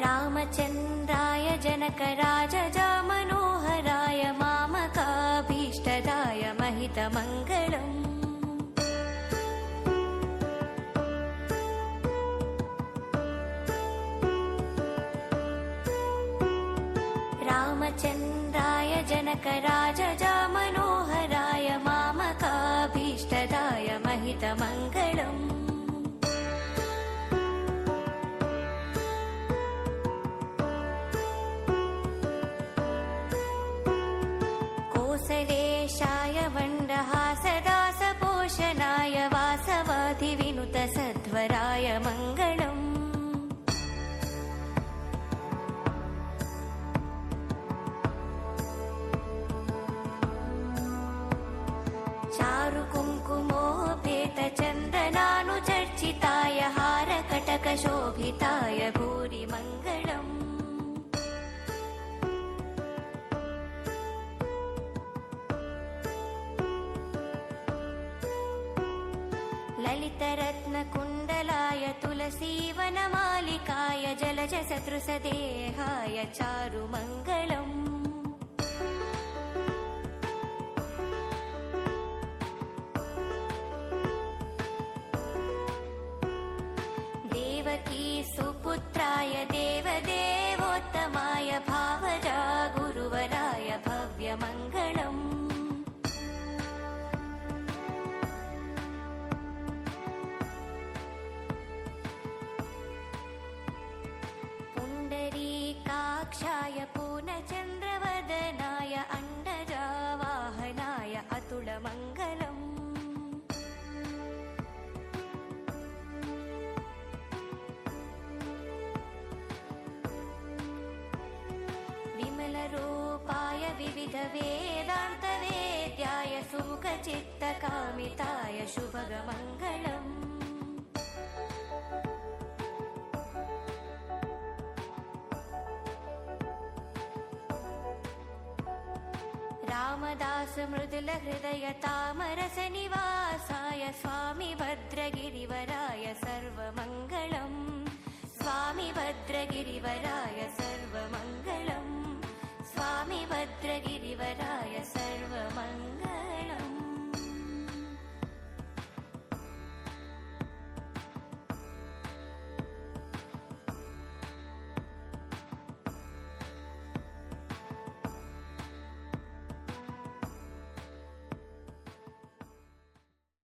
रामचन्द्राय जनकराजजामनोहराय मामकाभीष्टदाय महितमङ्गलम्। रामचन्द्राय जनकराजजामनोहराय मामकाभीष्टदाय महितमङ्गलम्। कोसलेशाय वण्डहासदासपोषणाय वासवाधिविनुतसध्वराय मङ्गलम्। चारुकुङ्कुमोपेतचन्दनानुचर्चिताय हारकटकशोभिताय भूरि मङ्गलम्। ललितरत्नकुण्डलाय तुलसीवनमालिकाय जलजसदृशदेहाय चारुमङ्गलम्। देवकी सुपुत्राय देवदेवोत्तमाय भावजा गुरुवराय भव्यमङ्गलम्। पुण्डरीकाक्षाय पूर्णचन्द्रवदनाय अण्डजावाहनाय अतुलमङ्गलम्। विमलरूपाय विविधवेदान्तवेद्याय सुमुखचित्तकामिताय शुभगमङ्गलम्। रामदास मृदुलहृदय तामरसनिवासाय स्वामी भद्रगिरिवराय सर्वमङ्गलम्। स्वामी भद्रगिरिवराय सर्वमङ्गलम्। स्वामी भद्रगिरि